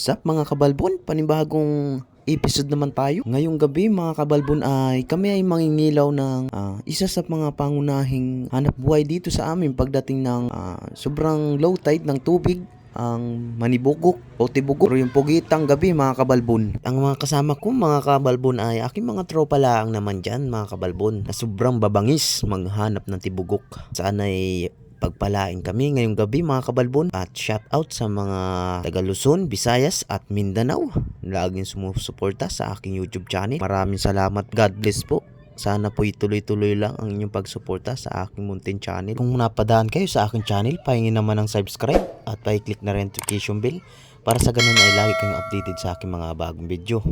What's up mga kabalbon? Panibagong episode naman tayo. Ngayong gabi mga kabalbon ay kami ay mangingilaw ng isa sa mga pangunahing hanap buhay dito sa amin pagdating ng sobrang low tide ng tubig, ang manibugok o tibugok o yung pugitang gabi mga kabalbon. Ang mga kasama ko mga kabalbon ay aking mga tropa lang naman dyan mga kabalbon na sobrang babangis maghanap ng tibugok. Sana ay pagpalain kami ngayong gabi mga kabalbon at shout out sa mga taga Luzon, Visayas at Mindanao. Laging sumusuporta sa aking YouTube channel. Maraming salamat. God bless po. Sana po ituloy-tuloy lang ang inyong pagsuporta sa aking muntin channel. Kung napadaan kayo sa aking channel, pahingin naman ng subscribe at pa-click na rin notification bell para sa ganun ay lagi kayong updated sa aking mga bagong video.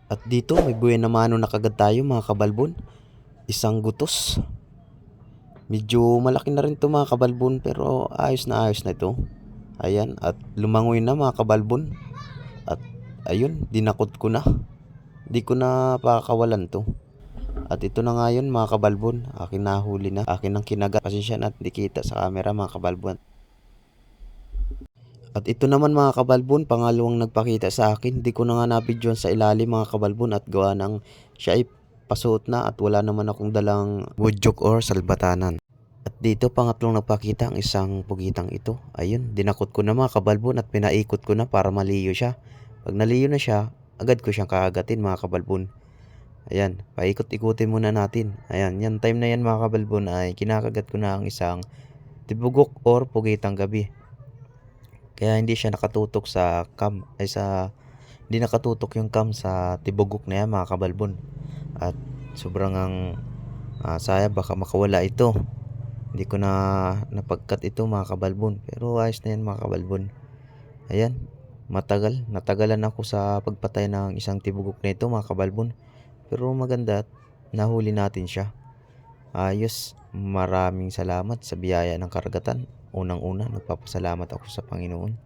At dito may buhay na mano na kagad tayo mga kabalbon. Isang gutos. Medyo malaki na rin to mga kabalbon pero ayos na ito. Ayan, at lumangoy na mga kabalbon. At ayun, dinakot ko na. Di ko na pakakawalan to. At ito na nga yun mga kabalbon. Akin nahuli na. Akin ang kinagat. Pasensya na at di kita sa camera mga kabalbon. At ito naman mga kabalbon, pangalawang nagpakita sa akin. Di ko na nga nabidyoan sa ilalim mga kabalbon at gawa ng siya ay pasuot na at wala naman akong dalang woodjock or salbatanan. At dito pangatlong nagpakita ang isang pugitang ito. Ayun, dinakot ko na mga kabalbon at pinaikot ko na para maliyo siya. Pag naliyo na siya, agad ko siyang kaagatin mga kabalbon. Ayan, paikot-ikutin muna natin. Ayan, yan time na yan mga kabalbon ay kinakagat ko na ang isang tibugok or pugitang gabi. Kaya hindi siya nakatutok sa cam, hindi nakatutok yung cam sa tibugok na yan mga kabalbon. At sobrang saya baka makawala ito. Hindi ko na napagkat ito mga kabalbon. Pero ayos na yan mga kabalbon. Ayan, natagalan ako sa pagpatay ng isang tibugok na ito mga kabalbon. Pero maganda at nahuli natin siya. Ayos, maraming salamat sa biyaya ng karagatan. Unang-una, nagpapasalamat ako sa Panginoon.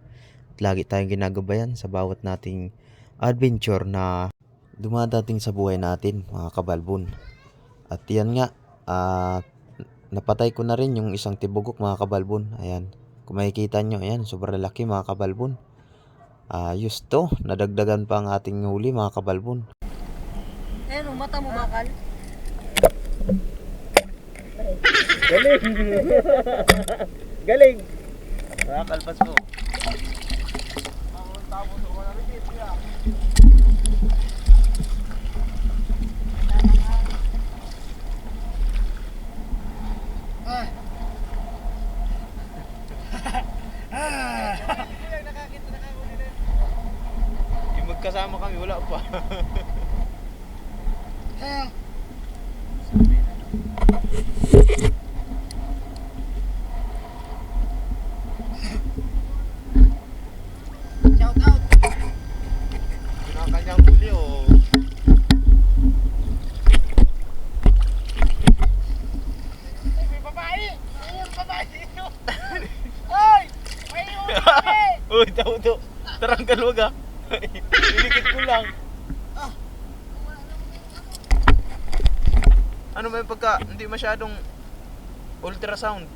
At lagi tayong ginagabayan sa bawat nating adventure na dumadating sa buhay natin mga kabalbon. At yan nga, napatay ko na rin yung isang tibugok mga kabalbon. Ayan, kung makikita nyo, ayan, sobrang laki mga kabalbon. Ayos to, nadagdagan pa ang ating huli mga kabalbon. Ayan, mata mo bakal. Galing! Galing! Nakakalpas mo. Yung magkasama kami, wala pa. Shout out. Kinakanyang huli oh. May babae. Ayun, babae dito. Hoy! May babae. Uy, tao. Taranggal wag ah. Inikit ko lang. Ano ba yung pagka hindi masyadong ultrasound?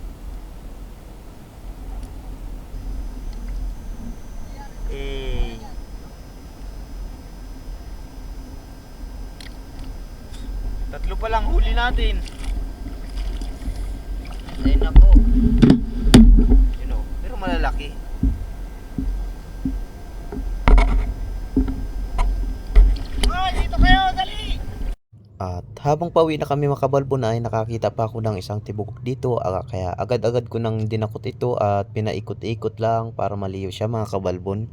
Tatlo pa lang huli natin. Ayun na po. You know, pero malalaki. Hoy, dito kayo, dali. At habang pauwi na kami mga kabalbon ay nakakita pa ako ng isang tibugok dito. Kaya agad-agad ko nang dinakot ito at pinaikot-ikot lang para maliyo siya mga kabalbon.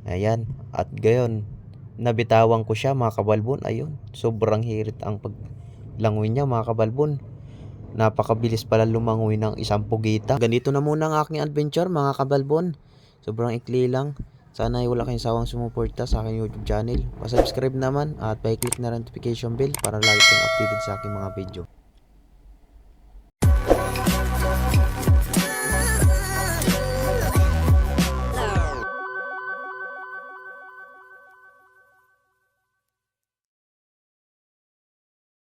Ayan, at gayon nabitawan ko siya mga kabalbon. Ayun, sobrang hirit ang paglangoy niya mga kabalbon. Napakabilis pala lumangoy ng isang pugita. Ganito na muna ang aking adventure mga kabalbon. Sobrang ikli lang. Sana ay wala kayong sawang sumuporta sa aking YouTube channel. Pa-subscribe naman at pa-click na notification bell para lagi kayong updated sa aking mga video.